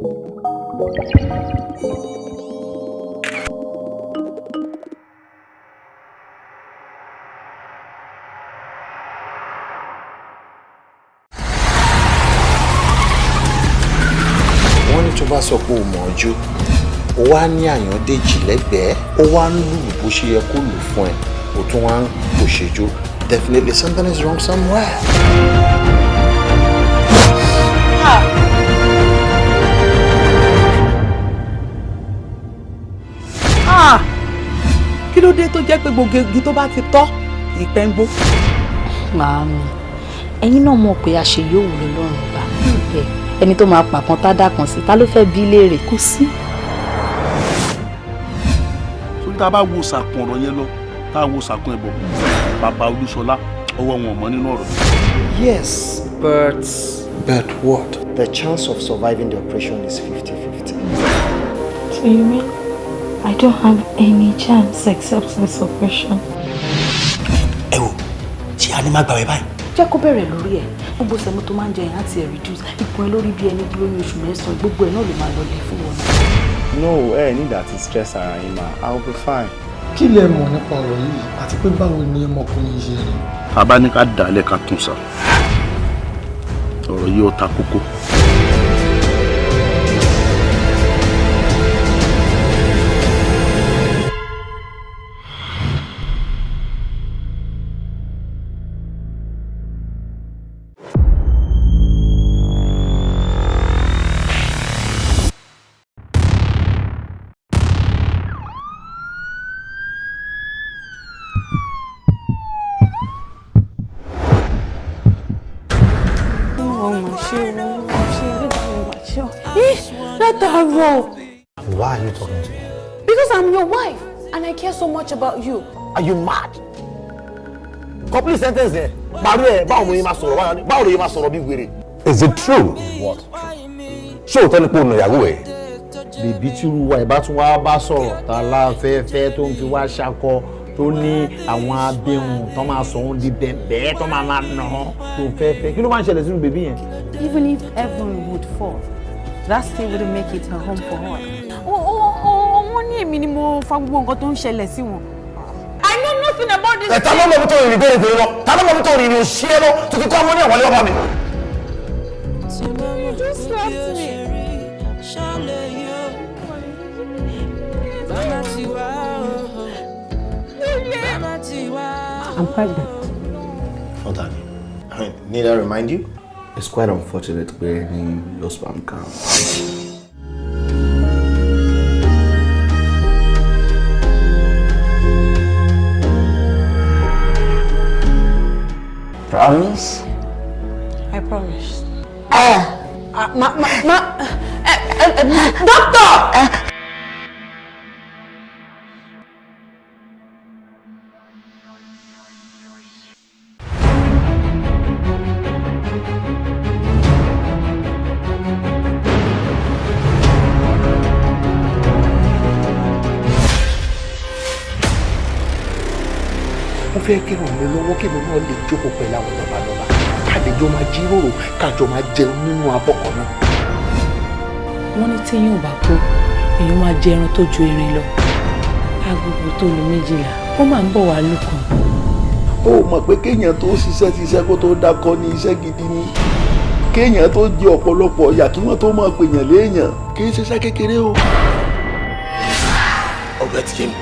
Wọ́n ní tó bá sọ pé o mọ̀ ojú, o wá ní Àyàndèjì lẹ́gbẹ̀ẹ́, o wá ń lùlù bó ṣe yẹ kó lù fún ẹ, o tún wá ń pòṣèjó. Definitely something is wrong somewhere. Kí ló dé tó jẹ́ pé gbogbo igi tó bá ti tọ́ ìpẹ́ ń gbó? Màámi, ẹ̀yin náà mọ̀ pé àṣeyọ̀wò lọ́rùn bá ẹni tó máa pàkan tá dà kan sí ta ló fẹ́ bí léèrè kò sí. Sórí tá a bá wo sàkún ọ̀rọ̀ yẹn lọ tá a wo sàkún ẹ̀bọ̀ bàbá Olúṣọlá ọwọ́ wọn mọ́ nínú ọ̀rọ̀. Yes, but what? The chance of surviving the operation is 50-50. So you mean I don't have any chance except this operation? Ẹ wò, ṣé a ní má gbàwẹ̀ báyìí? Jẹ́ kó bẹ̀rẹ̀ lórí ẹ̀. Gbogbo sẹ́mu tó máa ń jẹ yẹn láti reduce. Ipò ẹ lórí bí ẹni dúró ní oṣù mẹ́sàn-án. Gbogbo ẹ̀ náà ló máa lọ lè fún wọn. No, need that stress ara yín ma. I'll be fine. Kí lẹ mọ̀ nípa ọ̀rọ̀ yìí àti pé báwo ni ọmọkùnrin yìí ṣe rí? Bàbá ní ká dàálẹ̀ ká tún sá. Ọ̀rọ̀ yìí ó ta kókó. Why are you talking to me? Because I'm your wife and I care so much about you. Are you mad? Complete sentence there. Is it true? What? Show tell me no yago e. Bíbí tí ruwa ẹ bá tún wá bá sọ̀rọ̀ tá la fẹ́fẹ́ tó ń fi wá ṣakọ tó ní àwọn abehun tó máa sọ wọ́n di bẹ̀bẹ̀ tó máa nà tó fẹ́fẹ́. Kí ló máa ń ṣẹlẹ̀ sínú bèbí yẹn? Even if heaven would fall, that still wouldn't make it a home for her. Wọ́n ní èmi ni mo fa gbogbo nǹkan tó ń ṣẹlẹ̀ sí wọn. I know nothing about this. Ta ló mọ̀ bí tó rìn bẹ́ẹ̀ bẹ́ẹ̀ lọ? Ta ló mọ̀ bí tó rìn òṣìṣẹ́ lọ tó ti kọ́ ọmọ ní àwọn ilé ọba mi? You just slapped me. I'm pregnant. Oh, darling. Need I remind you? It's quite unfortunate when your sperm count. Promise? I promise. Doctor! Mo fẹ́ kí ràn mí lọ́wọ́ kí mi náà lè jókòó pẹ̀lú àwọn lọ́balọ́ba ká lè jọ máa jíròrò kájọ máa jẹun nínú abọ́ kan náà. Wọ́n ní tí èèyàn ò bá kú èèyàn máa jẹ ẹran tó ju erin lọ. Agogo tó lu 12 ó máa ń bọ̀ wá lùkàn. Ó mọ̀ pé kéèyàn tó ṣiṣẹ́ kó tó dákọ́ ní iṣẹ́ gidi ni. Kéèyàn tó jẹ ọ̀pọ̀lọpọ̀ ọ̀yà kí wọ́n tó máa pèèyàn léèyàn kì í ṣiṣẹ́ kékeré o. Ọ̀rẹ́ ti yé mi.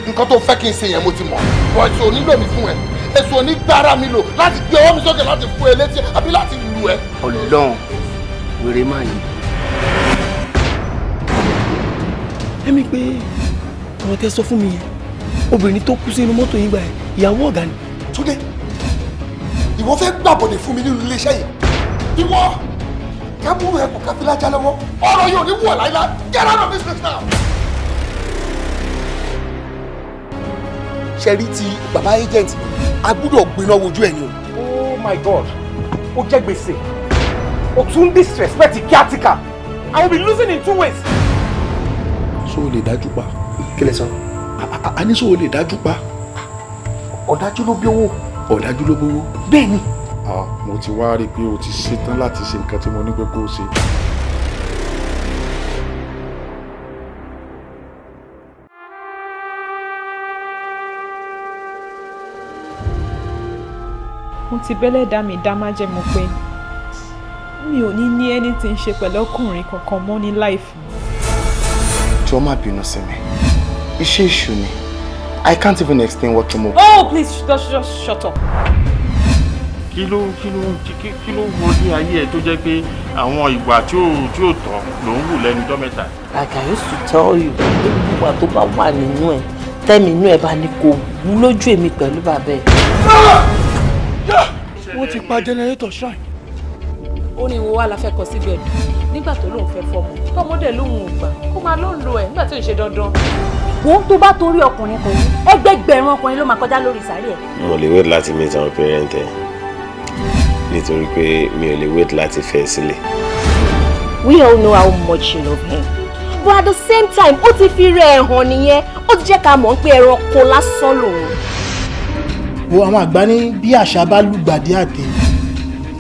Nǹkan tó fẹ́ kí n ṣe yẹn mo ti mọ̀. Bọ̀ èso onílò mi fún ẹ. Èso onígbára mi lò láti gbé ọwọ́ mi sókè láti fún ẹ létí àbí láti lù ẹ. Ọlọ́run, wèrè máa yìí. Ẹ̀mí pé ọ̀rọ̀ tẹ́ sọ fún mi yẹn, obìnrin tó kú sínú mọ́tò yín gbà ẹ̀, ìyàwó ọ̀gá ni. Túndé, ìwọ fẹ́ gbàbọ̀dẹ̀ fún mi nínú iléeṣẹ́ yìí. Ìwọ kábúrú ẹ kò káfílá já lọ́wọ́. Ọ̀rọ̀ yóò ní wọ̀ láíláí. Get out of this place now. Ṣẹ́rí ti bàbá agent a gbúdọ̀ gbiná wojú ẹ̀ ni o. Oh my God, ó jẹ́ gbèsè. O tún disrespect caretaker. I will be losing in 2 ways. So o lè dájú pa. Kí lẹ sọ? A ní so o lè dájú pa. Ọ̀dájú ló bí owó. Ọ̀dájú ló gbowó. Bẹ́ẹ̀ni. Mo ti wá rí i pé o ti ṣetán láti ṣe nǹkan tí mo ní pé kó o ṣe. mo ti bẹ́lẹ̀ dá mi dá má jẹ́ mo pé mi ò ní anything ṣe pẹ̀lú ọkùnrin kankan mọ́ ní life mi. Jọ̀ọ́ má bínú sí mi. Iṣẹ́ èṣù ni. I can't even explain what mo. Oh, please just shut up. Kí ló wọlé ayé ẹ tó jẹ́ pé àwọn ìwà tí ò tọ́ ló ń wù lẹ́nu ọjọ́ mẹ́ta. Like I used to tell you, ìwà tó bá wà nínú ẹ̀ tẹ́mi inú ẹ̀ bá ní kò wú lójú èmi pẹ̀lú bàbá ẹ̀. Wọ́n ti pa generator shrine. Ó ní wo wá la fẹ́ kọ sí gbẹ̀dù nígbà tó lóun fẹ́ fọmọ tọmọdé lóun ò gbà kó máa ló ń lo ẹ̀ nígbà tó ń ṣe dandan. Wo tó bá torí ọkùnrin kan ẹgbẹgbẹ̀rún ọkùnrin ló máa kọjá lórí sàárẹ̀ ẹ̀. Mo lè wait láti meet àwọn parent ẹ nítorí pé mi ò lè wait láti fẹ́ sílẹ̀. We all know how much you love him. But at the same time, ó ti fi rẹ̀ hàn nìyẹn. Ó ti jẹ́ ká mọ̀ pé ẹranko lásán lòun. Wo àwọn àgbà ní bí àṣà bá lùgbàdì àtẹ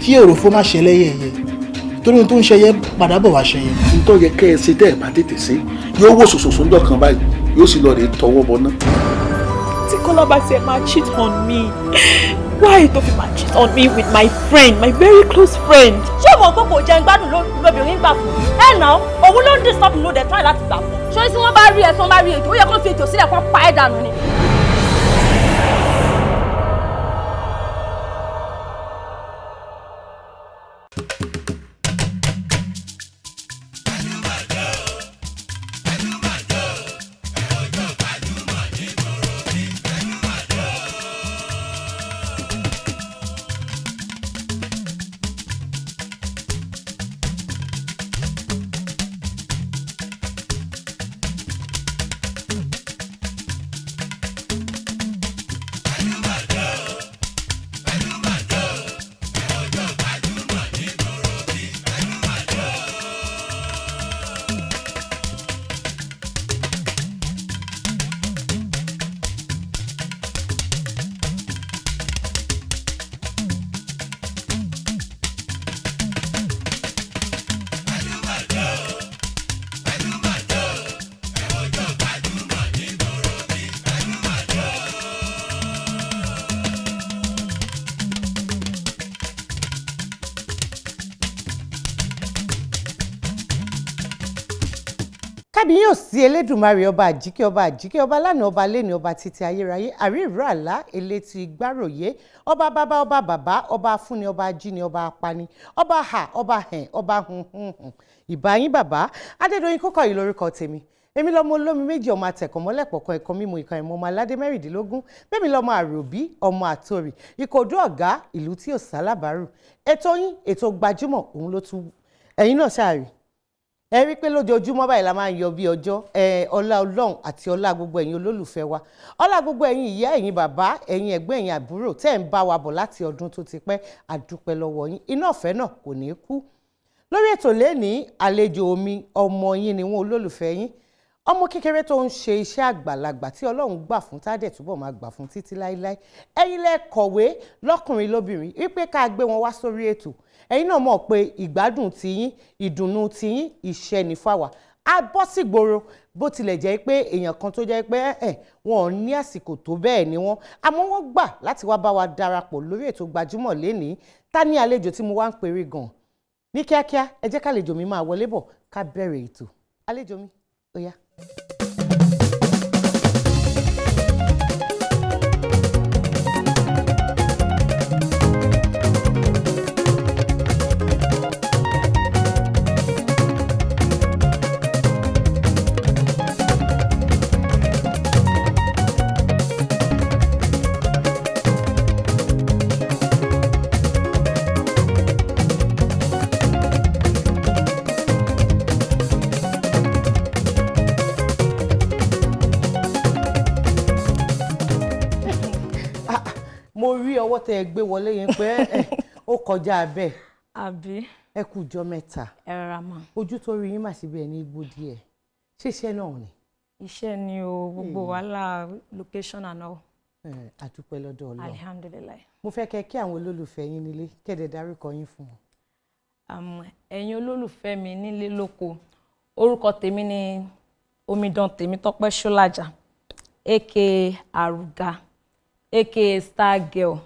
tí òròfó má ṣẹlẹ̀ yẹ̀yẹ̀ torí ohun tó ń ṣẹyẹ padà bọ̀ wá ṣẹyẹ. Nítorí yẹ kẹ́ ẹ ṣe tẹ́ ẹ bá tètè ṣe yóò wò ṣòṣòṣò ńjọ́ kan báyìí yóò sì lọ rè tọwọ́ bọ náà. Tí Kọ́lá bá tiẹ̀ máa cheat on me, why tó fi máa cheat on me with my friend, my very close friend? Ṣé o mọ̀ pé kò jẹun gbádùn lóbìnrin gbà fún? Ẹ nà òun ló ń disturb ló dẹ̀ try láti gbà fún. Ṣé tí wọ́n bá rí ẹ tí wọ́n bá rí ètò ó yẹ kó fi ètò sílẹ̀ kó pa ẹ̀ dànù ni. kábíyèsí elédùnmarè ọba àjíkẹ́ ọba lánàá ọba lẹ́ni ọba títí ayérayé àríìró àlá elétí gbáròyé ọba bàbá ọba bàbá ọba afúnni ọba ajíni ọba apani ọba ha ọba hẹn ọba hunhunhun ìbáyín bàbá Adédoyin Kúkọ̀yí lórúkọ tèmi èmi lọmọ olómi méjì ọmọ àtẹ̀kọ̀mọ́lẹ̀pọ̀kan ẹ̀kọ́ mímu ìkan ẹ̀mọ́ ọmọ aládé mẹ́rìndínlógún bẹ́ẹ̀ mi lọmọ àròbí ọmọ àtòrì ìkòdó ọ̀gá ìlú tí ò sálábàárù ètò yín ètò gbajúmọ̀ òun ló tún ẹ̀yin náà ṣáàrí ẹ rí pé lójoojúmọ́ báyìí la máa ń yọ bí ọjọ́ ọlá Ọlọ́run àti ọlá gbogbo ẹ̀yin olólùfẹ́ wa ọlá gbogbo ẹ̀yin ìyá ẹ̀yin bàbá ẹ̀yin ẹ̀gbọ́n ẹ̀yin àbúrò tẹ́ ń bá wa bọ̀ láti ọdún tó ti pẹ́ àdúpẹ́ lọ́wọ́ yín iná ọ̀fẹ́ náà kò ní kú lórí ètò lẹ́ni àlejò omi ọmọ yín ni wọn olólùfẹ́ yín ọmọ kékeré tó ń ṣe iṣẹ́ àgbàlagbà tí Ọlọ́run gbà fún tádẹ̀ túbọ̀ máa gbà fún títí láíláí ẹ̀yin lẹ kọ̀wé lọ́kùnrin lóbìnrin wípé ká gbé wọn wá sórí ètò ẹ̀yin náà mọ̀ pé ìgbádùn tiyín ìdùnnú tiyín iṣẹ́ ní fáwa á bọ́ sí gbòòrò bó tilẹ̀ jẹ́ pé èèyàn kan tó jẹ́ pé wọn ò ní àsìkò tó bẹ́ẹ̀ ni wọ́n àmọ́ wọ́n gbà láti wá bá wa darapọ̀ lórí ètò gbajúmọ̀ lénìí ta ní àlejò tí mo wá ń pèrè gan ní kíákíá ẹ jẹ́ kálejò mi máa wọlé bọ̀ ká bẹ̀rẹ̀ ètò àlejò mi ó yá. mo rí ọwọ́ tẹ ẹ gbé wọlé yẹn pé ó kọjá bẹ́ẹ̀. àbí. ẹ kú jọ mẹ́ta. ẹ rárá mà. ojú tó rí yín mà síbi ẹ ní igbó díẹ̀ ṣé iṣẹ́ náà ni. iṣẹ́ ni o gbogbo wàhálà location and all. àdúpẹ́ lọ́dọ̀ Ọlọ́run. alihamdulilayi. mo fẹ́ kẹ́ kí àwọn olólùfẹ́ yín nílé kẹ́dẹ̀ dárúkọ yín fún wọn. ẹ̀yin olólùfẹ́ mi nílé lóko orúkọ tèmi ni omidan tèmi Tope Sholaja a.k.a. Aruga a.k.a. Stargirl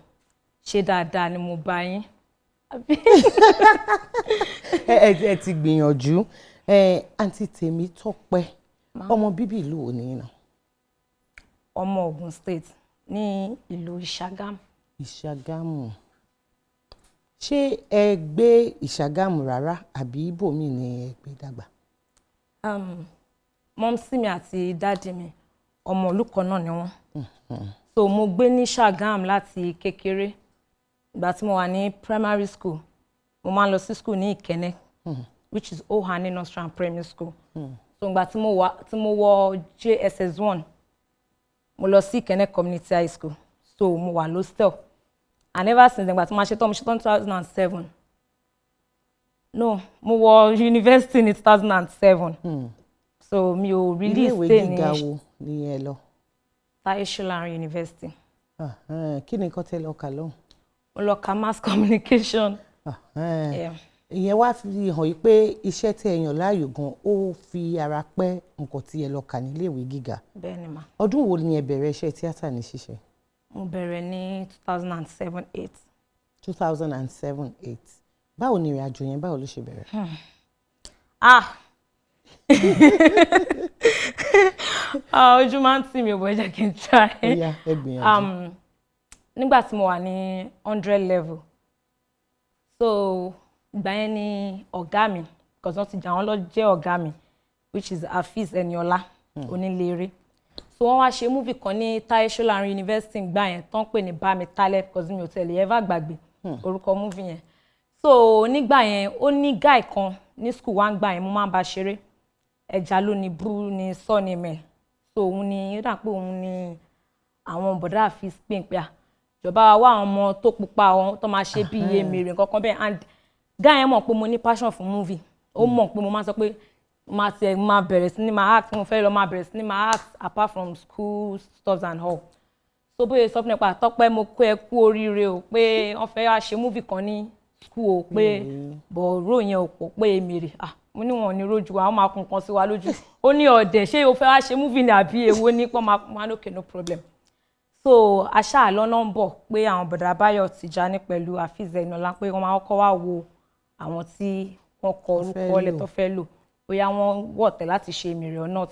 ṣe dáadáa ni mo bá yín. ẹ ti gbìyànjú àǹtí tèmi Tọ́pẹ́ ọmọ bíbí ìlú wo ni náà. ọmọ Ògùn State ní ìlú Ìṣàgámù. Ìṣàgámù ṣé ẹ gbé Ìṣàgámù rárá àbí ibòmíì ni ẹ gbé dàgbà. mọ́mísí mi àti dáàdì mi ọmọ ìlú kan náà ni wọ́n. So mo gbé ní Ṣàgámù láti kékeré. Ìgbà tí mo wà ní primary school mo máa ń lọ sí school ní Ìkẹ́nẹ́ which is Ohane Nursery and Primary School. So ìgbà tí mo wọ JSS1 mo lọ sí Ìkẹ́nẹ́ Community High School, so mo wà lọ́stẹ̀l, and ever since ìgbà tí mo ṣetán 2007 no mo wọ university ní 2007 so mi ò really stay ní. ilé ìwé gíga wo ni ẹ lọ. Tope Sholaja University. Kí ni nǹkan tẹ́ lọ kà lọ́hùn. mo lọ ka mass communication. ìyẹn wá fi hàn yí pé iṣẹ́ tí ẹ yàn láàyò gan ó fi ara pẹ́ nǹkan tí ẹ lọ kà nílé ìwé gíga. Bẹ́ẹ̀ni ma. ọdún wo ni ẹ bẹ̀rẹ̀ iṣẹ́ tíátà ní ṣíṣe. mo bẹ̀rẹ̀ ní 2007-8. 2007-8 báwo ni ìrìn àjò yẹn báwo ló ṣe bẹ̀rẹ̀. ojú máa ń tì mí ò bọ́ jẹ́ kí n try. ẹ gbìyànjú. nígbà tí mo wà ní 100 level so ìgbà yẹn ni ọ̀gá mi because wọ́n ti jà wọ́n lọ jẹ́ ọ̀gá mi which is Hafiz Eniola Oníléré. So wọ́n wá ṣe múvì kan ní Tope Sholaja University gbà yẹn tó ń pè ní Bami Taleb because mi ò tẹ̀lé ever gbàgbé orúkọ múvì yẹn. So nígbà yẹn ó ní guy kan ní school wa ń gbà yẹn mo máa ń bá ṣeré ẹja ló ní bú ní sọ́ọ̀nì mẹ́. So òun ni ó dà pé òun ni àwọn bọ̀dá Hafiz pè ń pè à ìjọba wa àwọn ọmọ tó pupa àwọn tó máa ṣe bí iye mèrè nǹkan kan bẹ́ẹ̀, and guy yẹn mọ̀ pé mo ní passion fún movie ó mọ̀ pé mo máa sọ pé máa bẹ̀rẹ̀ sí ní máa act mo fẹ́ lọ máa bẹ̀rẹ̀ sí ní máa act apart from school stuff and all. So bóyá sọ fún mi pa Tọ́pẹ́ mo kó ẹ kú oríire o pé wọ́n fẹ́ wá ṣe movie kan ní school o pé bọ̀ ró yẹn ò pọ̀ pé mèrè mo ní wọn ní rojú wa wọ́n máa kun kan sí wa lójú ó ní ọ̀dẹ̀ ṣé o fẹ́ wá ṣe movie ní àbí èwo ní pọ́n máa lókè no problem. So aṣá lọ́nà ń bọ̀ pé àwọn bọ̀dà Báyọ̀ Tìjání pẹ̀lú Hafiz Eniola pé wọ́n máa kọ́ wá wo àwọn tí wọ́n kọ orúkọ ọlẹ̀ tó fẹ́ lò bóyá wọ́n wọ̀tẹ̀ láti ṣe mèrè or not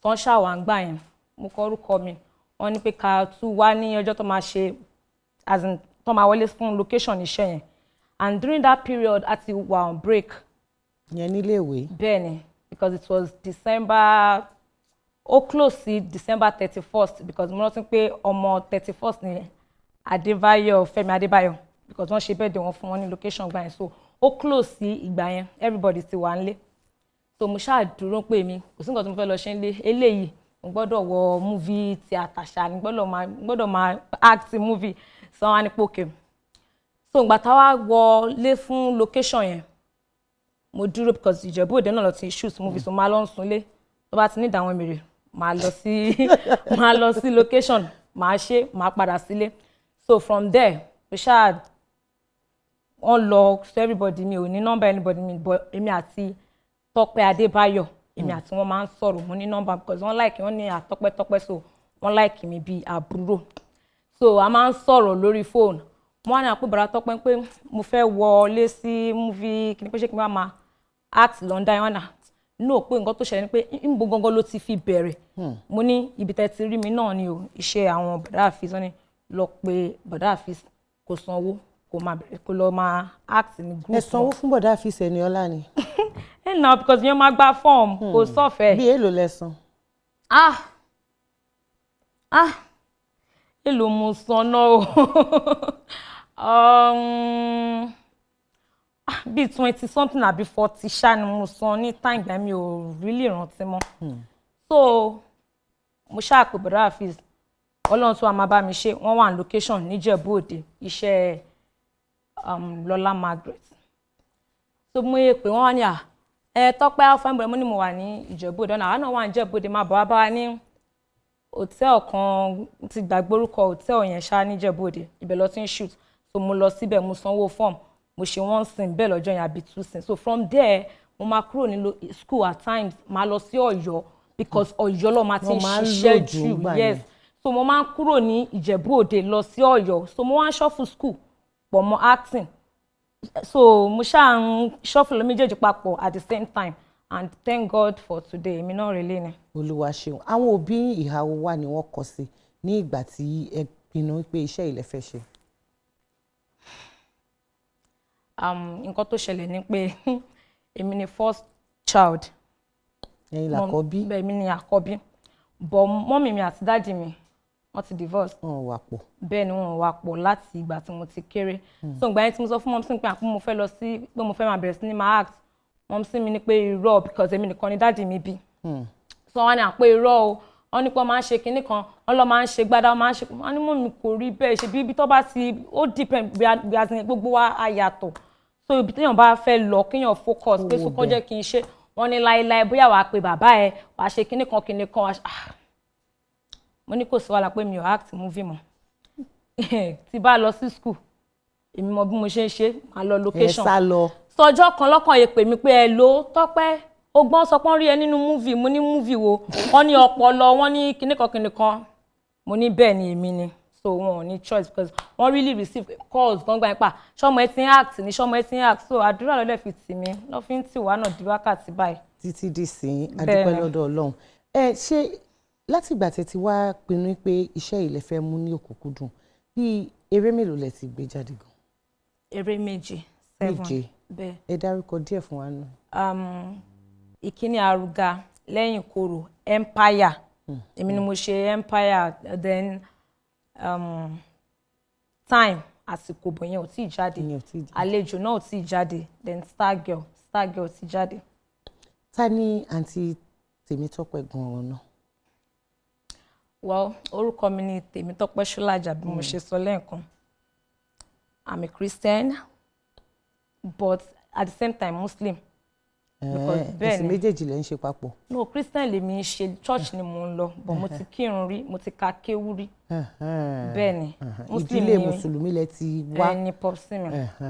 tó ń ṣàwà ń gbà yẹn mo kọ orúkọ mi wọ́n ní pé ká tún wá ní ọjọ́ tó máa ṣe as in tó máa wọlé fún location iṣẹ́ yẹn, and during that period a ti wà on break. yẹn nílé ìwé. bẹ́ẹ̀ni because it was December ó close sí December 31st because mo rántí pé ọmọ 31st ni Adébáyọ̀ Fẹ́mi Adébáyọ̀ because wọ́n ṣe birthday wọn fún wọn ní location gbà yẹn, so ó close sí ìgbà yẹn everybody ti wà nílé. So mo ṣáà dúró pé mi kò sí nǹkan tí mo fẹ́ lọ ṣe nílé eléyìí mo gbọ́dọ̀ wọ movie theatre ṣá ni gbọ́dọ̀ máa act movie so wọ́n á ní pòkè. So ìgbà táwa wọlé fún location yẹn mo dúró because Ìjẹ̀bú Òde náà lọ ti shoot movie so máa lọ sunlé tó bá ti ní ìdáwọn mèrè máa lọ sí location máa ṣe máa padà sílé. So from there mo ṣáà wọ́n lọ so everybody mi ò ní number anybody mi but èmi àti Tọ́pẹ́ Adébáyọ̀ èmi àti wọn máa ń sọ̀rọ̀ mo ní number because wọ́n like wọ́n ní àtọ́pẹ́ so wọ́n like mi bíi àbúrò so a máa ń sọ̀rọ̀ lórí fóònù. Wọ́n á ní àpò bàrà Tọ́pẹ́ pé mo fẹ́ wọlé sí movie kí ni pé ṣé kí n bá máa act London wọn náà no pé nǹkan tó ṣẹlẹ̀ ni pé níbo gangan ló ti fi bẹ̀rẹ̀ mo ní ibi tẹ́ ti rí mi náà ni o iṣẹ́ àwọn bọ̀dá Hafiz wọ́n ní lọ pé bọ̀dá Hafiz kò sanwó kò máa bẹ̀rẹ̀ kó lọ máa act ní group. ẹ sanwó fún bọ̀dá Hafiz Eniola ni. ẹ nà because yẹn máa gba form kò sọ̀fẹ́. bí èlò lẹ san. èlò mo san náà o bíi 20 something àbí 40 ṣá ni mo san ní time gbà mi ò really rántí mọ́. So mo ṣáà pé bọ̀dá Hafiz ọlọ́run tó wà máa bá mi ṣe wọ́n wà ní location níjẹ̀bú Òde iṣẹ́ Lọ́lá Margaret. So mo yẹ pé wọ́n wá ní Tọ́pẹ́ alfambo mo ní mo wà ní Ìjẹ̀bú Òde ọ̀nà àwọn náà wà ní Ìjẹ̀bú Òde máa bọ̀ wá bá wa ní hòtẹ́ẹ̀lì kan ti gbàgbé orúkọ hòtẹ́ẹ̀lì yẹn ṣá ní Ìjẹ̀bú Òde ibẹ̀ lọ ti ń shoot. So mo lọ síbẹ̀ mo sanwó form mo ṣe one sin bẹ́ẹ̀ lọ́jọ́ yẹn àbí two sin. So from there mo máa kúrò ní school at times máa lọ sí Ọ̀yọ́ because Ọ̀yọ́ ló máa ti ń ṣiṣẹ́ jù yes. So mo máa ń kúrò ní Ìjẹ̀bú Òde lọ sí Ọ̀yọ́ so mo wá ń ṣọ́fù school pọ̀ mọ́ acting so mo ṣáà ń shuffle méjèèjì papọ̀ at the same time and thank God for today èmi náà relé ni. Olúwa ṣeun àwọn òbí ìhàwó wa ni wọ́n kọ sí ní ìgbà tí ẹ pinnu pé iṣẹ́ ilẹ̀ fẹ́ ṣe. Nǹkan tó ṣẹlẹ̀ ni pé èmi ni first child. Ẹ̀yin làkọ́bí. Bẹ́ẹ̀ èmi ni àkọ́bí but mọ́mì mi àti dáàdì mi wọ́n ti divorce. Wọ́n wà pọ̀. Bẹ́ẹ̀ ni wọ́n wà pọ̀ láti ìgbà tí mo ti kéré. So ìgbà yẹn tí mo sọ fún mọ́mí pé àpò mo fẹ́ lọ sí pé mo fẹ́ máa bẹ̀rẹ̀ sí ní máa act mọ́mí mi ní pé irọ́ because èmi nìkan ni dáàdì mi bí. So wọ́n ní àpò irọ́ o wọ́n ní pé wọ́n máa ń ṣe kinní kan wọ́n lọ máa ń ṣe gbádá wọ́n máa ń ṣe wọ́n ní mọ́mí kò rí bẹ́ẹ̀ ṣe bí ibi tó bá ti ó depend bí a ti gbogbo wa á yàtọ̀ so ibi téèyàn bá fẹ́ lọ kéèyàn focus pé sókò jẹ́ kí n ṣe wọ́n ní láéláé bóyá wàá pe bàbá ẹ wàá ṣe kinní kan mo ní kò sí wàhálà pé mi ò act movie mọ́ tí bá lọ sí school èmi mọ bí mo ṣe ń ṣe máa lọ location ẹ sá lọ. sọjọ́ kan lọ́kàn yẹ pè mí pé ẹ ló Tọ́pẹ́ ogbọ́n sọ pé wọ́n rí ẹ nínú movie mo ní movie wo wọ́n ní ọpọlọ wọ́n ní kinní kan mo ní bẹ́ẹ̀ ni èmi ni so wọn ò ní choice because wọ́n really receive calls gbọ́ngbà nípa ṣọ́mọ ẹ ti ń act ní ṣọ́mọ ẹ ti ń act so àdúrà lọ́lẹ̀ fi tì mí lọ́ fi ń tì wá náà di wákàtí báyìí. títí di sìn adúpẹ́ lọ́dọ̀ Ọlọ́run ṣé láti ìgbà tẹ́ ti wá pinnu pé iṣẹ́ ilẹ̀ fẹ́ mú ní òkúkúdùn bí eré mélòó lẹ ti gbé jáde gan. eré méje 7 bẹ́ẹ̀. ẹ dárúkọ díẹ̀ fún wa nù. ìkíní Arúgà lẹ́yìn Koro Empire èmi ni mo ṣe Empire then Time àsìkò bọ̀ yẹn ò tí ì jáde Àlejò náà ò tí ì jáde then Stargirl ti jáde. ta ni àǹtí Tèmítọ́pẹ́ gan-an náà. Well, orúkọ mi ni Tope Sholaja bí mo ṣe sọ lẹ́ẹ̀kan. I'm a Christian but at the same time Muslim. Ẹ̀sìn méjèèjì lẹ ń ṣe papọ̀. No, Christian lèmi ń ṣe church ni mo ń lọ but mo ti kírun rí mo ti ka kéwú rí. Bẹ́ẹ̀ ni ìdílé mùsùlùmí lẹ ti wá. Ẹni pọ̀sí mi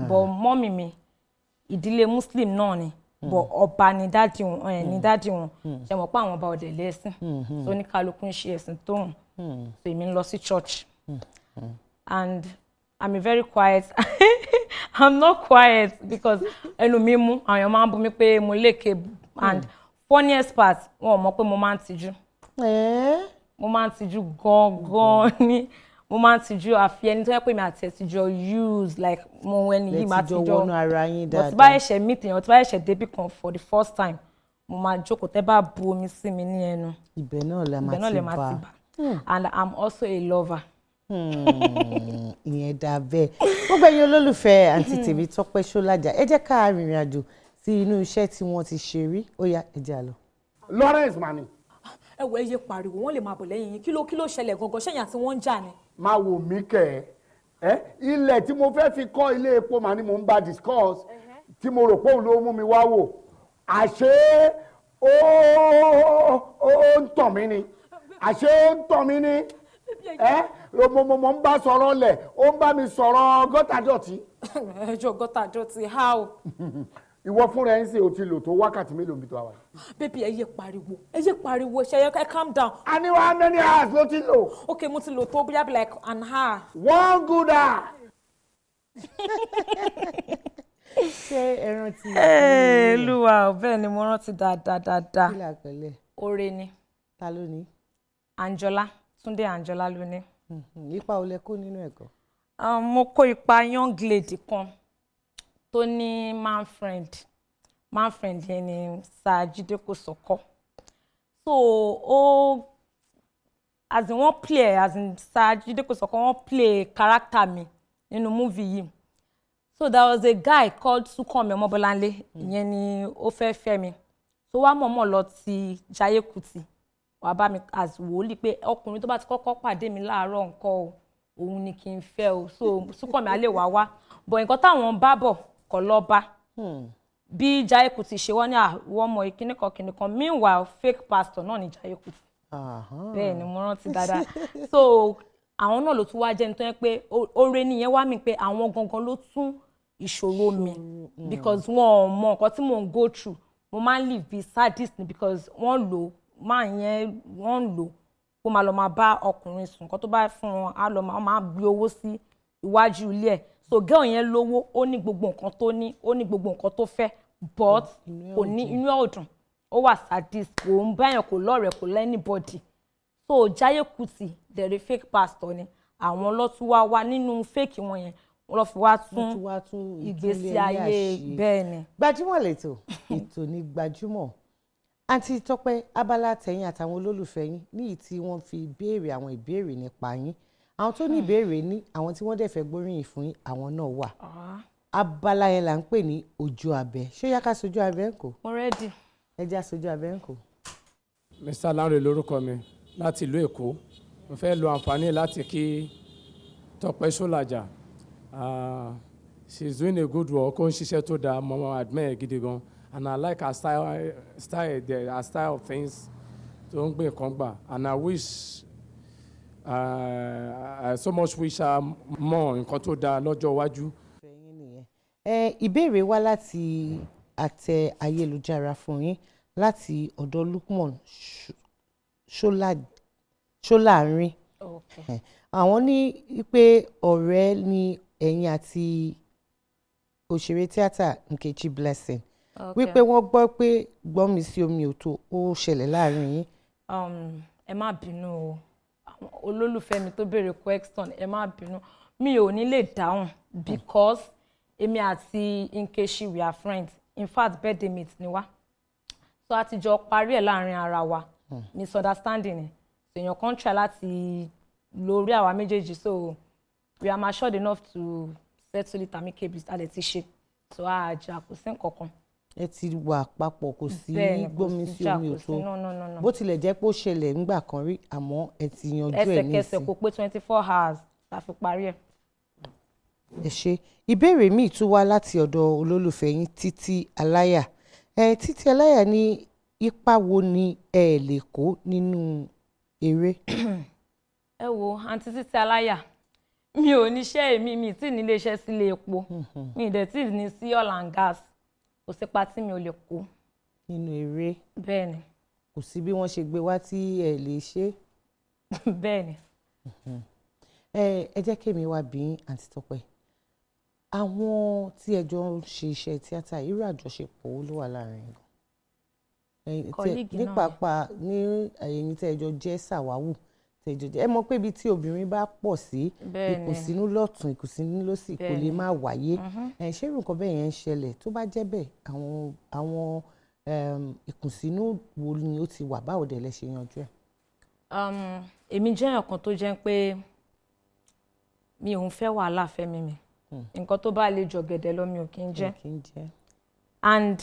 but mọ́mì mi ìdílé Muslim náà ni. But ọba ni dáàdì wọn ṣe mọ̀ pé àwọn ọba ọ̀dẹ̀ lẹ́sìn tó ní kálukú ń ṣe ẹ̀sìn tó hùn so èmi ń lọ sí church and I'm a very quiet I'm not quiet because ẹnu mi mú àwọn èèyàn máa ń bú mi pé mo lékè and funniest part wọn ò mọ̀ pé mo máa ń tijú mo máa ń tijú gan-an ni mo máa ń tijú àfi ẹni tó yẹ pé mi àti ẹ̀ ti jọ use like mo ẹni yìí máa ti jọ wọnú ara yín dáadáa. but tí bá ẹ̀ṣẹ̀ meet èèyàn tí bá ẹ̀ṣẹ̀ débì kan for the first time mo máa jókòó tẹ́ bá bu omi sí mi ní ẹnu. ibẹ̀ náà lè máa ti bá and I'm also a lover. ìyẹn dà bẹ́ẹ̀ gbogbo ẹ̀yin olólùfẹ́ àǹtí Tèmítọ́pẹ́ Sholaja ẹ jẹ́ ká rìnrìn àjò sí inú iṣẹ́ tí wọ́n ti ṣe rí ó yá ẹ jẹ́ á lọ. Lawrence mani. ẹ wọ ẹyẹ pariwo wọn lè máa bọ̀ lẹ́yìn yín kí ló ṣẹlẹ̀ gangan ṣẹyìn àti wọn ń jà ni. máa wò mí kẹ́ ẹ ilẹ̀ tí mo fẹ́ fi kọ́ ilé epo màá ni mò ń bá discuss tí mo rò pé òun ló mú mi wá wò àṣé ó ń tàn mí ni àṣé ó ń tàn mí ni mo ń bá sọ̀rọ̀ lẹ̀ ó ń bá mi sọ̀rọ̀ gọ́tà dọ̀tí. ẹjọ́ gọ́tà dọ̀tí how. ìwọ fúnra ẹ̀ ń ṣe o ti lò tó wákàtí mélòó níbi tó wà. bébí ẹ yé pariwo ṣe ẹ calm down. a ní how many hours ló ti lò. ok mo ti lò tó bóyá like an hour. 1 good hour. ṣé ẹ rántí. Olúwa bẹ́ẹ̀ ni mo rántí dáadáa. kí la pẹ̀lẹ́. Oore ni. ta ló ní. Anjola Túndé Anjola ló ní. ipa olè kó nínú ẹ̀kọ́. Mo kó ipa young lady kan tó ní man friend yẹn ni Sir Kosoko so as in wọ́n play as in Sir Kosoko wọ́n play character mi nínú movie yìí so there was a guy called Sukanmi Ọmọbọ́láńlé ìyẹn ni ó fẹ́ mi so wá mọ̀ọ́mọ̀ lọ ti Jaiye Kuti wàá bá mi as wòlíì pé ọkùnrin tó bá ti kọ́kọ́ pàdé mi láàárọ̀ nǹkan o òun ni kí n fẹ́ o so Sukanmi á lè wá but nǹkan táwọn bá bọ̀ kọ́ lọ́ bá bí Jaiye Kuti ṣe wọ́n ní àwọn ọmọ ìkíníkan meanwhile fake pastor náà ni Jaiye Kuti bẹ́ẹ̀ ni mo rántí dáadáa so àwọn náà ló tún wá jẹ́ nítorí pé oore nìyẹn wá mi pé àwọn gangan ló tún ìṣòro mi because wọn ò mọ nǹkan tí mò ń go through mo máa ń live bí sadist ni because wọ́n lò máa yẹn wọ́n ń lò kó máa lọ máa bá ọkùnrin sùn nǹkan tó bá fún wọn á lọ máa gbé owó sí iwájú ilé ẹ̀ so girl yẹn lówó ó ní gbogbo nǹkan tó ní ó ní gbogbo nǹkan tó fẹ́ but kò ní inú ẹ̀ ò dùn ó wà sadist kò ń báyàn kò lọ́rẹ̀ẹ́ kò lẹ́nìbọ̀dì so Jaiye Kuti dẹ̀rẹ̀ fake pastor ni àwọn lọ́tún wá nínú fake wọn yẹn wọ́n lọ fi wá tún ìgbésí ayé bẹ́ẹ̀ ni. Gbajúmọ̀ lẹ́tọ̀ ètò ní Gbajúmọ̀ àǹtí Tọ́pẹ́ abala tẹ̀yìn àtàwọn olólùfẹ́ yín níyì tí wọ́n fi béèrè àwọn ìbéèrè nípa yín àwọn tó ní ìbéèrè ní àwọn tí wọ́n dẹ̀ fẹ́ gbóríyìn fún yín àwọn náà wà abala yẹn là ń pè ní ojú abẹ ṣé yá ká sojú abẹ ń kò. mo rẹ́dì. ẹ já sojú abẹ ń kò. Mr. Lanre lórúkọ mi láti ìlú Èkó mo fẹ́ lo àǹfààní láti kí Tope Sholaja she's doing a good work ó ń ṣiṣẹ́ tó dáa mo admire gidi gan and I like her style of things tó ń gbé nǹkan gbà and I wish I so much wish her more nǹkan tó dáa lọ́jọ́ iwájú. Ìbéèrè wá láti àtẹ ayélujára fún yín láti ọ̀dọ̀ Lukman Ṣọ́láàrin àwọn ní pé ọ̀rẹ́ ni ẹ̀yin àti òṣèré tíátà Nkechi Blessing wípé wọ́n gbọ́ pé gbọ́n mi sí omi òtó ó ṣẹlẹ̀ láàrin yín. ẹ má bínú o olólùfẹ́ mi tó béèrè question ẹ má bínú mi ò ní lè dáhùn because èmi àti Nkechi we are friends in fact birthday mate ni wá so a ti jọ parí ẹ̀ láàrin ara wa misunderstanding ni èèyàn kan try láti lórí àwa méjèèjì so we are matured enough to settle it amicably a lè ti ṣe so àjà kò sí nǹkankan. ẹ ti wà papọ̀ kò sí gbómi sí omi òtó bó tilẹ̀ jẹ́ pé ó ṣẹlẹ̀ nígbà kan rí àmọ́ ẹ ti yanjú ẹ̀ ní ìsìn. ẹsẹ̀kẹsẹ̀ kò pé 24 hours la fi parí ẹ̀. ẹ ṣe ìbéèrè míì tún wá láti ọ̀dọ̀ olólùfẹ́ yín Títí Aláyà Títí Aláyà ní ipa wo ni ẹ lè kó nínú eré. ẹ wo àǹtí Títí Aláyà mi ò níṣẹ́ mi tí nílé iṣẹ́ sílé epo mi dẹ̀ tí ní sí oil and gas kò sí pa tí mi ò lè kó. nínú eré. bẹ́ẹ̀ni. kò sí bí wọ́n ṣe gbé wá tí ẹ lè ṣe. bẹ́ẹ̀ni. ẹ jẹ́ kémi wá bí àǹtí Tọ́pẹ́ àwọn tí ẹ jọ ń ṣe iṣẹ́ tíátà irú àjọṣepọ̀ wo ló wà láàrin yín ní pàápàá ní ẹ̀yin tí ẹ jọ jẹ́ sàwáwù ẹ mọ̀ pé ibi tí obìnrin bá pọ̀ sí ìkùnsínú lọ́tún ìkùnsínú lósì kò lè má wáyé ṣé irú nǹkan bẹ́ẹ̀ yẹn ń ṣẹlẹ̀ tó bá jẹ́ bẹ́ẹ̀ àwọn ìkùnsínú wo ni ó ti wà báwo dẹ̀ lẹ ṣe yanjú ẹ̀. èmi jẹ́ èèyàn kan tó jẹ́ pé mi ò ń fẹ́ wàhálà fẹ́mi mi nǹkan tó bá lè jọ gẹ̀dẹ̀ lọ mi ò kí ń jẹ and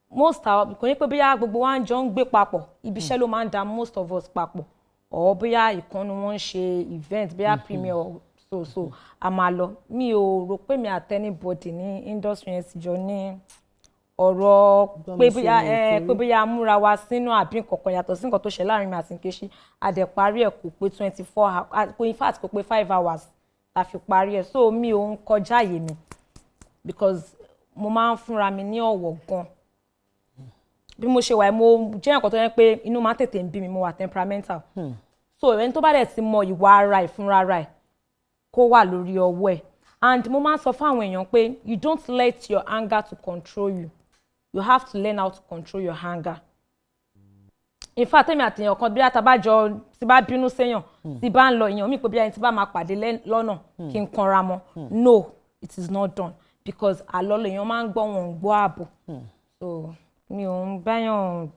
most kò ní pé bóyá gbogbo wa jọ ń gbé papọ̀ ibi iṣẹ́ ló máa ń da most of us papọ̀ or bóyá ìkànnì wọn ń ṣe event bóyá premiere so a máa lọ mi ò rò pé mi àti anybody ní industry yẹn ti jọ ní ọ̀rọ̀ pé bóyá múra wa sínú àbí nǹkankan yàtọ̀ sí nǹkan tó ṣe láàrin mi àti Nkechi a dẹ̀ parí ẹ̀ kò pé 24 hours in fact kò pé 5 hours la fi parí ẹ̀ so mi ò ń kọjá àyè mi because mo máa ń fúnra mi ní ọ̀wọ̀ gan bí mo ṣe wà mo jẹ́ nǹkan tó yẹ pé inú máa ń tètè ń bí mi mo wà temperamental so ẹni tó bá dẹ̀ ti mọ ìwà ara ẹ̀ fúnra ara ẹ̀ kó wà lórí ọwọ́ ẹ̀ and mo máa ń sọ fún àwọn èèyàn pé you don't let your anger to control you you have to learn how to control your anger in fact èmi àti èèyàn kan bí àtàbájọ tí bá bínú séèyàn tí bá ń lọ èèyàn mi pé bí ẹni tí bá máa pàdé lọ́nà kí n kanra mọ́ no it is not done because àlọ́ lèèyàn máa ń gbọ́ wọn ń gbọ́ ààbò so mi ò ń báyàn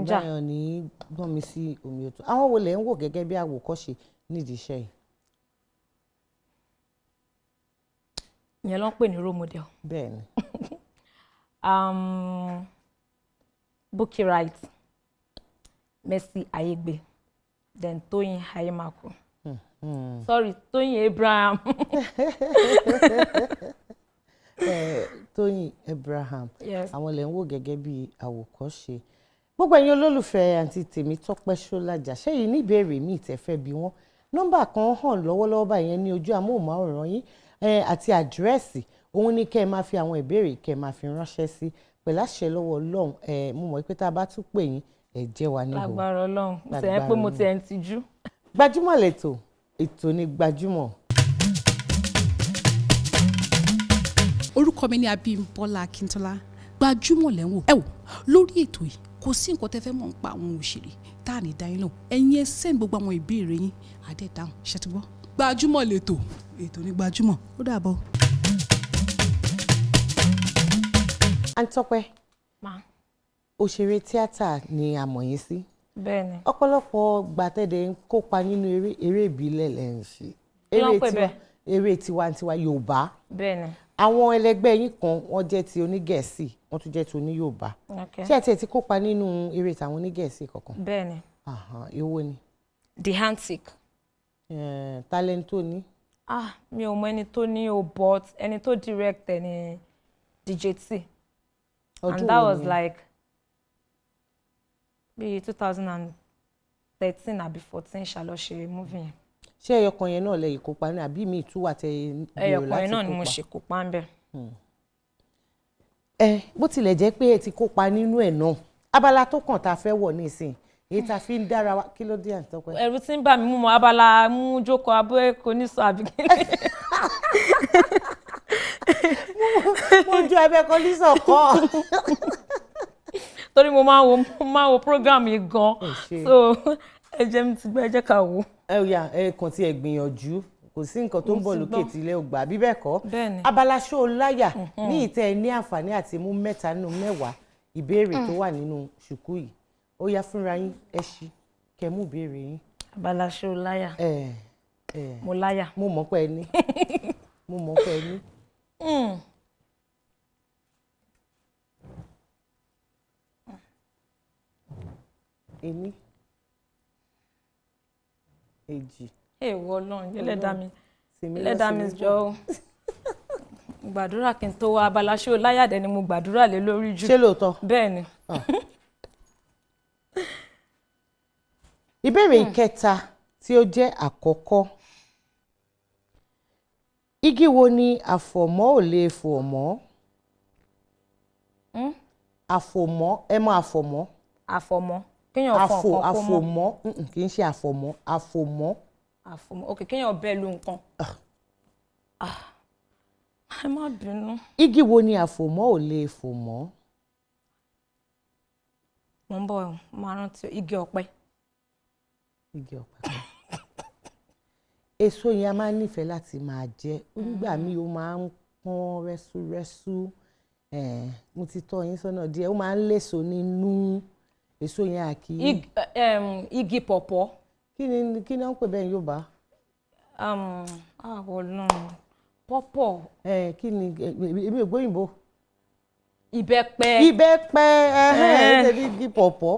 jà. báyàn ní gbọ́n mi sí omi òtún àwọn wo lẹ̀ ń wò gẹ́gẹ́ bí àwòkọ́ṣe nídìí iṣẹ́ yìí. ìyẹn ló ń pè ní role model. bẹ́ẹ̀ni. Bukky Wright, Mercy Aigbe, then Toyin Hayemaku. Sorry, Toyin Abraham. Toyin Abraham. Yes. Àwọn lè ń wò gẹ́gẹ́ bí àwòkọ́ṣe. Gbogbo ẹ̀yin olólùfẹ́ àǹtí tèmi Tope Sholaja ṣẹ́yìn ní ìbéèrè mi ìtẹ́fẹ́ bí wọ́n. Nọ́mbà kan hàn lọ́wọ́lọ́wọ́ báyẹn ní ojú amóhùnmáwòrán yín àti àdírẹ́sì òun ni kẹ́ ẹ máa fi àwọn ìbéèrè kẹ́ ẹ máa fi ránṣẹ́ sí pẹ̀lú àṣẹ lọ́wọ́ Ọlọ́run mo mọ̀ pé tá a bá tún pè yín ẹ jẹ́ wa níhò. Lágbára Ọlọ́run ṣe é pé mo ti ẹ̀ ń tijú. Gbajúmọ̀ lẹ́tọ̀ ètò ní Gbajúmọ̀. orúkọ mi ni Abímbọ́lá Akíntọ́lá Gbajúmọ̀ lẹ́wọ̀n ẹ wò lórí ètò yìí kò sí nǹkan tẹ́ fẹ́ mọ̀ nípa àwọn òṣèré tá à ní dá yín lóhùn ẹ̀yin ẹ send gbogbo àwọn ìbéèrè yín àdé dáhùn ṣètìgbọ́ Gbajúmọ̀ lètò ètò ní Gbajúmọ̀ ó dàbọ̀. Àǹtọ́pẹ́ òṣèré tíátà ni a mọ̀ yín sí. Bẹ́ẹ̀ni. Ọ̀pọ̀lọpọ̀ gbàtẹ́dẹ̀ ń kópa nínú eré ìbílẹ̀ lẹ́ ń ṣe. Eré tiwantiwa Yorùbá. Bẹ́ẹ̀ni. Àwọn ẹlẹgbẹ́ yín kan wọ́n jẹ́ ti onígẹ̀ẹ́sì wọ́n tún jẹ́ ti oníyòòbá. Ṣé ẹ tiẹ̀ ti kópa nínú eré tàwọn onígẹ̀ẹ́sì kankan? Bẹ́ẹ̀ni. Èwo ni? The Handshake. Talent tó ní? Mi ò mọ ẹni tó ní o but ẹni tó direct ẹ ni DJ T. And that was like bí 2013 àbí 14 ṣàlọ́ ṣe movie yẹn. Ṣé ẹyọkan yẹn náà lẹ ìkópa ní àbí mi ìtú wà tẹ gbèrò láti kópa? Ẹyọkan yẹn náà ni mo ṣe kópa ń bẹ̀. Bó tilẹ̀ jẹ́ pé ẹ ti kópa nínú ẹ̀ náà abala tó kàn tá a fẹ́ wọ̀ nísìn èyí tá a fi ń dára wa kí ló dé Àǹtọ́pẹ́? Ẹ̀rù tí ń bà mí mú mọ́ abala mú jókòó abúlé kò ní sọ àbí kí ni. Mo ju ẹbẹ kan ní sọ̀kọ́. Torí mo máa wo program yìí gan so ẹ jẹ́ mi ti gbọ́ ẹ jẹ́ ká wò. Ẹ kàn tí ẹ gbìyànjú kò sí nǹkan tó ń bọ̀ lókè tí ilé ò gbà bí bẹ́ẹ̀ kọ́. Abala ṣó láyà ní ìtẹ́ ní àǹfààní àti mú 3 nínú 10 ìbéèrè tó wà nínú ṣùkú yìí ó yá fúnra yín ẹ ṣí kẹ́ mú ìbéèrè yín. Abala ṣó láyà. Mo láyà. Mo mọ̀ pé ẹ ní. Mo mọ̀ pé ẹ ní. Èmi. Èjì. Èèwọ̀ Ọlọ́run ẹlẹ́dàá mi jọ gbàdúrà kí n tó wá abala ṣó láyà dẹ̀ ni mo gbàdúrà lé lórí jù. Ṣé lóòótọ́? Bẹ́ẹ̀ ni. Ìbéèrè ìkẹta tí ó jẹ́ àkọ́kọ́. Igi wo ni àfọ̀mọ́ ò lè fò mọ́? Àfọ̀mọ́ ẹ mọ̀ àfọ̀mọ́. Àfọ̀mọ́ kéèyàn fọ nǹkan kó mọ́. Àfọ̀mọ́ kì í ṣe àfọ̀mọ́ àfọ̀mọ́. Ok kéèyàn bẹ́ẹ̀ lu nǹkan. Ẹ má bínú. Igi wo ni àfọ̀mọ́ ò lè fò mọ́? Mo ń bọ̀ máa rántí igi ọ̀pẹ. Igi ọ̀pẹ. Èso yẹn a máa ń nífẹ̀ẹ́ láti máa jẹ nígbà míì ó máa ń pọ́n rẹ́súrẹ́sú mo ti tọ́ yín sọ́nà díẹ̀ ó máa ń léso nínú èso yẹn àkì. Igi pọ̀pọ́. Kí ni wọ́n pè bẹ́ẹ̀ Yorùbá? Ọlọ́run pọ́pọ̀. Kí ni èmi ò gbóyìnbó. Ìbẹ́pẹ. Ìbẹ́pẹ igi pọ̀pọ́.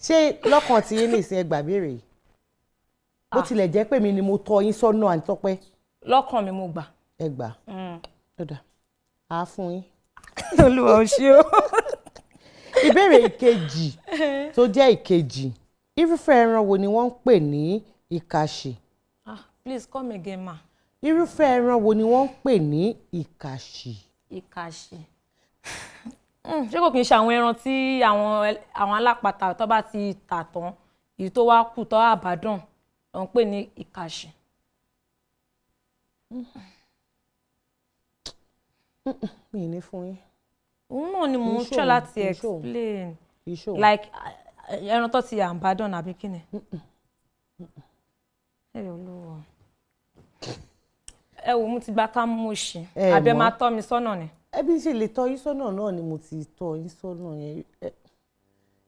Ṣé lọ́kàn tí yín nìsín ẹ gbà béèrè yìí? Bó tilẹ̀ jẹ́ pé mi ni mo tọ́ yín sọ́nà Àǹtọ́pẹ́. Lọ́kàn mi mo gbà. Ẹ gbà. Ọ̀dà á fún yín. Olúwa ò ṣe o. Ìbéèrè ìkejì tó jẹ́ ìkejì irúfẹ́ ẹran wo ni wọ́n ń pè ní ìkàṣì? Please come again ma. Irúfẹ́ ẹran wo ni wọ́n ń pè ní ìkàṣì? Ìkàṣì. Ṣé kò kí n ṣe àwọn ẹran tí àwọn alápatà tó bá ti tà tán èyí tó wá kù tó àbádàn wọ́n ń pè ní ìkàṣì. Mi ì ní fún yín. Òun náà ni mò ń try láti explain like ẹran tó ti àbádàn àbí kí ni. Ẹ wò mo ti gba ká mú òṣì àbí ẹ máa tọ́ mi sọ́nà ni. Ẹbí ṣe lè tọ́ yín sọ́nà náà ni mo ti tọ́ yín sọ́nà yẹn.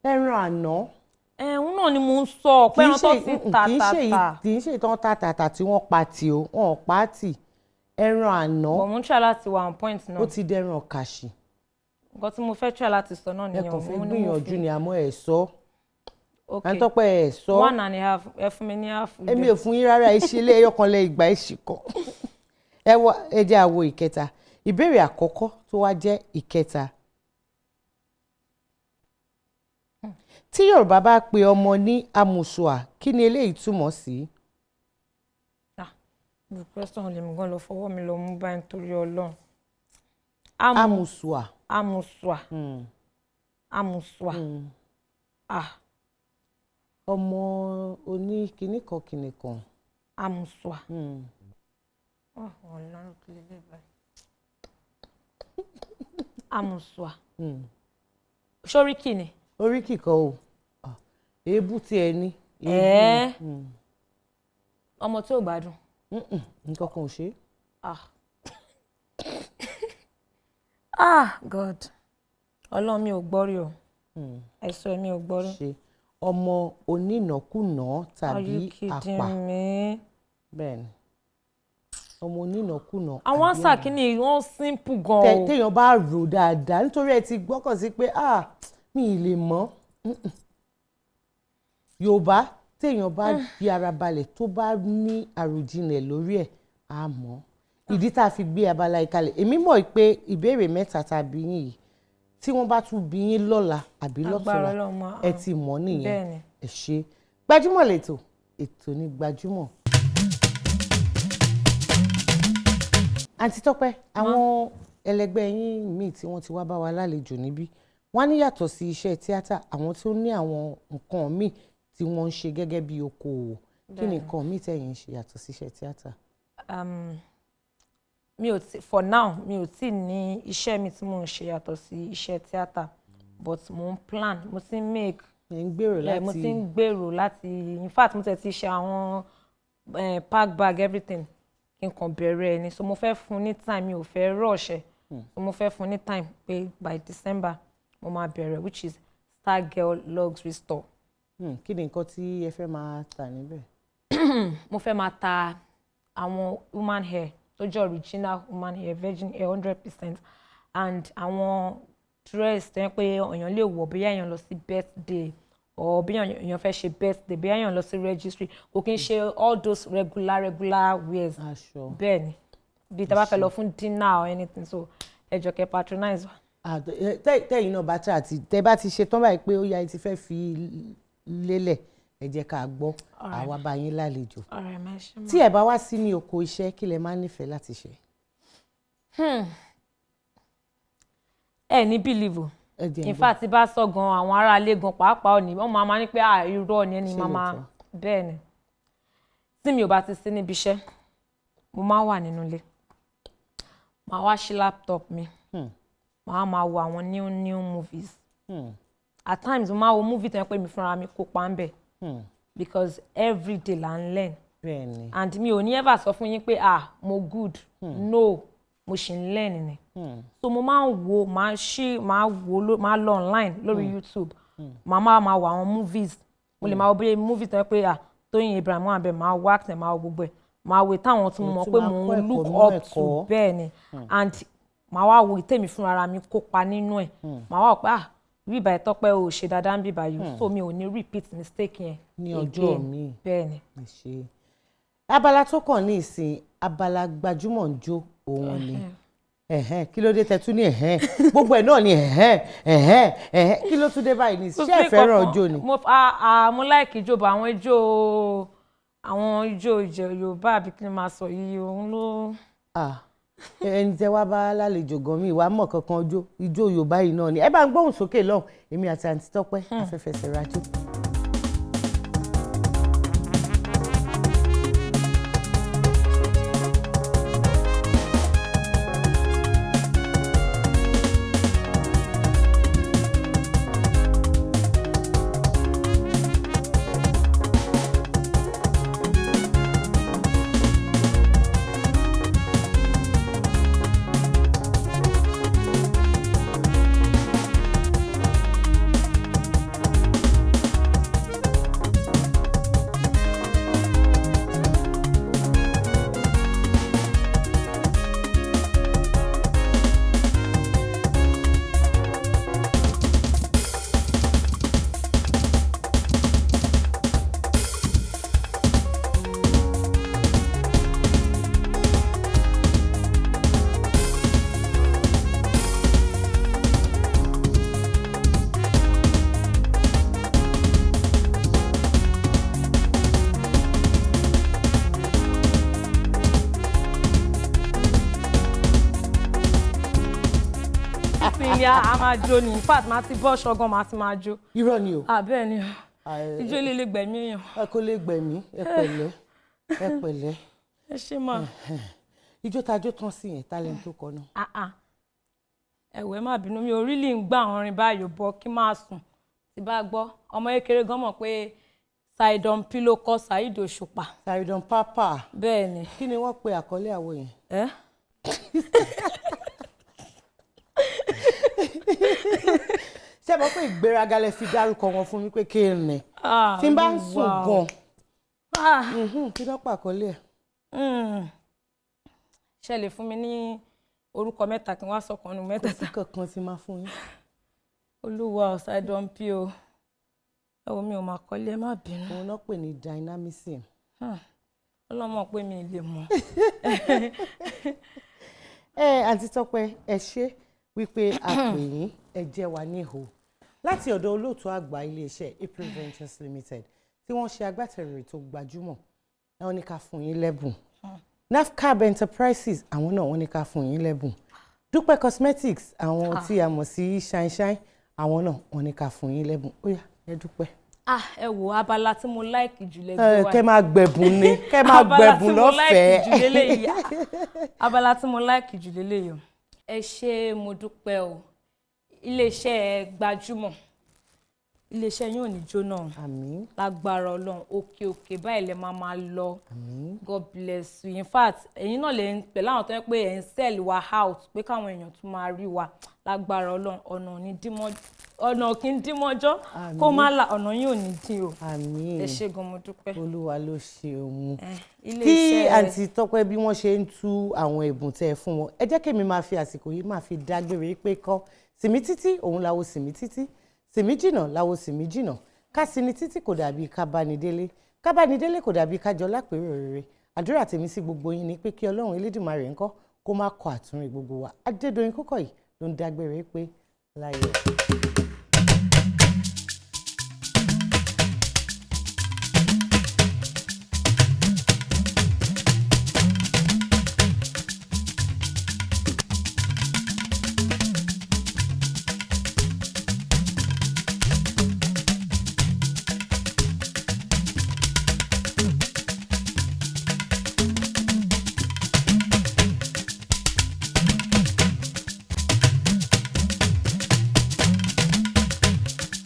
Ẹran àná. Òun náà ni mò ń sọ pé ẹran tó ti tàtàtà. Kì í ṣe ìtàn tàtàtà tí wọ́n pa tì o wọn ò pa tì ẹran àná. Bọ̀ mo ń try láti wà on point náà. Ó ti dẹran kàṣì. Nǹkan tí mo fẹ́ try láti sọ náà nìyẹn. Ẹ kàn fẹ́ gbìyànjú ni àmọ́ ẹ̀ sọ. Àǹtọ́pẹ́ ẹ̀ sọ. 1.5 ẹ fún mi ní half. Èmi ò fún yín rárá ẹ ṣe ilé ẹyọkan lẹ ìgbà ẹ̀ṣì kan. Ẹ jẹ́ àwo ìkẹta. Ìbéèrè àkọ́kọ́ tó wá jẹ́ ìkẹta. Tí Yorùbá bá pe ọmọ ní amùsùà kí ni eléyìí túmọ̀ sí? The question lè mú gan lọ fọwọ́ mi lọ mú báyìí nítorí Ọlọ́run. Amùsùà. Amùsùà. Amùsùà. Ọmọ oní kìnnìkan. Amùsùà. Ọlọ́run kí lè lè báyìí. Amusua. Ṣoríkì ni. Oríkì kan o. Èébú tí ẹ ní. Ọmọ tí ò gbádùn. Nǹkan kan ò ṣe. God. Ọlọ́run mi ò gbọ́ rí o. Ẹ̀sọ́ mi ò gbọ́ rí. Ọmọ onínàkúnà tàbí Are you kidding àpà. me? Bẹ́ẹ̀ni. Ọmọ onínàkúnà. Àwọn àṣà kìíní wọ́n simple gan o. Téèyàn bá rò dáadáa nítorí ẹ ti gbọ́kàn sí pé mi ì lè mọ̀. Yorùbá téèyàn bá fi ara balẹ̀ tó bá ní àròjinlẹ̀ lórí ẹ̀ á mọ̀. Ìdí tá a fi gbé abala ìkalẹ̀ èmi mọ̀ pé ìbéèrè mẹ́ta tàbí yín yìí tí wọ́n bá tún bí yín lọ́la àbí lọ́tùnla ẹ ti mọ̀ nìyẹn. Ẹ ṣé. Gbajúmọ̀ lẹ́tọ̀ ètò ní Gbajúmọ̀. Àǹtí Tọ́pẹ́ àwọn ẹlẹgbẹ́ yín míì tí wọ́n ti wá bá wa lálejò níbí wọ́n ní yàtọ̀ sí iṣẹ́ tíátà àwọn tó ní àwọn nǹkan míì tí wọ́n ń ṣe gẹ́gẹ́ bí okòwò kí ni nǹkan míì tẹ̀yin ń ṣe yàtọ̀ sí iṣẹ́ tíátà? For now mi ò tí ní iṣẹ́ mi tí mò ń ṣe yàtọ̀ sí iṣẹ́ tíátà but mo ń plan mo ti ń make mo ti ń gbèrò láti in fact mo tẹ̀ ti ṣe àwọn pack bag everything kí n kàn bẹ̀rẹ̀ ẹni so mo fẹ́ fún ní time mi ò fẹ́ rush so mo fẹ́ fún ní time pé by December mo máa bẹ̀rẹ̀ which is Stargirl luxury store. Kí ni nǹkan tí ẹ fẹ́ máa tà níbẹ̀? Mo fẹ́ máa ta àwọn human hair tó jẹ́ original human hair virgin hair 100% and àwọn dress tó yẹ pé èèyàn lè wọ̀ bóyá èèyàn lọ sí birthday or bí èèyàn fẹ́ ṣe birthday bí èèyàn lọ sí registry kò kí n ṣe all those regular wears. Bẹ́ẹ̀ ni bí tá bá fẹ́ lọ fún dinner or anything so ẹ jọ̀ọ́ kẹ́ patronize wa. Tẹ́yìn náà bá àti tẹ́ bá ti ṣe tán báyìí pé ó yá ẹ ti fẹ́ fi lélẹ̀ ẹ jẹ́ ká gbọ́ àwa bá yín lálejò. Tí ẹ bá wá sí ní oko iṣẹ́ kí lẹ máa nífẹ̀ẹ́ láti ṣe? Ẹ ní believe o. In fact tí bá sọ gan àwọn ará ilé gan pàápàá òní wọ́n máa ní pé irọ́ ni ẹni máa bẹ́ẹ̀ ni tí mi ò bá ti sí níbi iṣẹ́ mo máa wà nínú ilé màá wá ṣí laptop mi màá wo àwọn new movies at times mo máa wo movie tó yẹ pé mi fúnra mi kópa ń bẹ̀ because every day la ń learn and mi ò ní ever sọ fún yín pé mo good no mo ṣì ń learn ni so mo máa ń wo máa lọ online lórí YouTube máa wo àwọn movies mo lè máa wo bí movie tó yẹ pé Tóyìn Abraham wà bẹ́ẹ̀ máa wo acting máa wo gbogbo ẹ̀ máa wo táwọn tí mo mọ̀ pé mo ń look up to bẹ́ẹ̀ ni and màá wá wo ìtẹ̀mí fúnra mi kópa nínú ẹ̀ màá wá pé bí ìbà Tọ́pẹ́ ò ṣe dáadáa ń bí báyìí so mi ò ní repeat mistake yẹn ní ọjọ́ mi bẹ́ẹ̀ ni. Abala tó kàn ní ìsìn abala Gbajúmọ̀ ń jó òun ni kí ló dé tẹ́tú ní gbogbo ẹ̀ náà ni kí ló tún dé báyìí ní ṣé ẹ fẹ́ràn ọjọ́ ni. mo like ijó bọ̀ àwọn ijó Yorùbá àbí kí ni máa sọ yìí òun ló. ẹni tẹ́ wá bá lálejò gan mi ìwà mọ̀ kankan ijó Yorùbá yìí náà ni ẹ bá ń gbóhùn sókè lọ́hùn èmi àti àǹtí Tọ́pẹ́ afẹ́fẹ́ ṣẹ̀rájò. a máa jó ni in fact máa ti bọ́ ṣọgán máa ti máa jó. Irọ́ ni o. Bẹ́ẹ̀ ni ijó ilé lè gbẹ̀mí èèyàn. Ẹ kò lè gbẹ̀mí ẹ pẹ̀lẹ́ ẹ pẹ̀lẹ́. Ẹ ṣé mà. ijó tajó tán sí yẹn talent tó kọ náà. Ẹ̀wẹ̀ má bínú mi ò rí lè ń gbà orin báyò bọ́ kí máa sùn tí bá gbọ́ ọmọ kékeré gan mọ̀ pé Saidon Pillow kọ Saheed Òṣùpá. Saidon Papa. Bẹ́ẹ̀ ni. Kí ni wọ́n pe àkọlé àwo yẹn? Ṣé mo pé ìgbéraga lẹ fi dárúkọ wọn fún mi pé kí n rìn tí n bá ń sùn gan kí ló pa àkọlé ẹ̀. Ṣé lè fún mi ní orúkọ mẹ́ta kí n wá sọ̀kan nínú mẹ́ta. Kò sí kankan tí máa fún yín. Olúwa Saidon Pillow ẹ wo mi ò máa kọ́lé ẹ má bínú. Òun náà pè ní dynamism. Ọlọ́mọ pé mi lè mọ̀. Àǹtí Tọ́pẹ́ ẹ ṣé wípé a pè yín ẹ jẹ́ wa níhò láti ọ̀dọ̀ olóòtú àgbà iléeṣẹ́ April Ventures Limited tí wọ́n ṣe agbátẹrù ètò Gbajúmọ̀ wọ́n ní ká fún yín lẹ́bùn. Nafcab Enterprises àwọn náà wọ́n ní ká fún yín lẹ́bùn. Dúpẹ́ Cosmetics àwọn tí a mọ̀ sí shine shine àwọn náà wọ́n ní ká fún yín lẹ́bùn. Ó yá ẹ dúpẹ́. Ẹ wo abala tí mo láìkì jù lẹ́gbẹ̀ẹ́ wa. Kẹ́ máa gbẹ̀bùn ni kẹ́ máa gbẹ̀bùn lọ́fẹ̀ẹ́. Abala tí mo láìkì jù lélẹ́yìí. Ẹ ṣé mo dúpẹ́ o iléeṣẹ́ Gbajúmọ̀ iléeṣẹ́ yín ò ní jóná. Àmín. Lágbára Ọlọ́run òkè òkè báyìí lẹ máa lọ. Àmín. God bless you. In fact ẹ̀yin náà lè ń pẹ̀lú àwọn tó yẹ pé ẹ̀ ń sell wa out pé káwọn èèyàn tún máa rí wa lágbára Ọlọ́run ọ̀nà kì í dímọ́jọ́ kó má la ọ̀nà yín ò ní dín o. Àmín. Ẹ ṣé gan mo dúpẹ́. Olúwa ló ṣe òun. Kí àǹtí Tọ́pẹ́ bí wọ́n ṣe ń tú àwọn ẹ̀bùn tẹ́ ẹ fún wọn ẹ jẹ́ kémi máa fi àsìkò yìí máa fi dágbére pé kọ́ sìmí títí òun làwo sìmí títí sìmí jìnà làwo sìmí jìnà ká sí ni títí kò dàbí ká bá ni délé kò dàbí ká jọ lápèrò rere àdúrà tèmi sí gbogbo yín ni pé kí Ọlọ́run Elédùmarè ńkọ́ kó má kọ àtúnrìn gbogbo wa Adédoyin Kúkọ̀yí ló ń dágbére pé láyọ̀.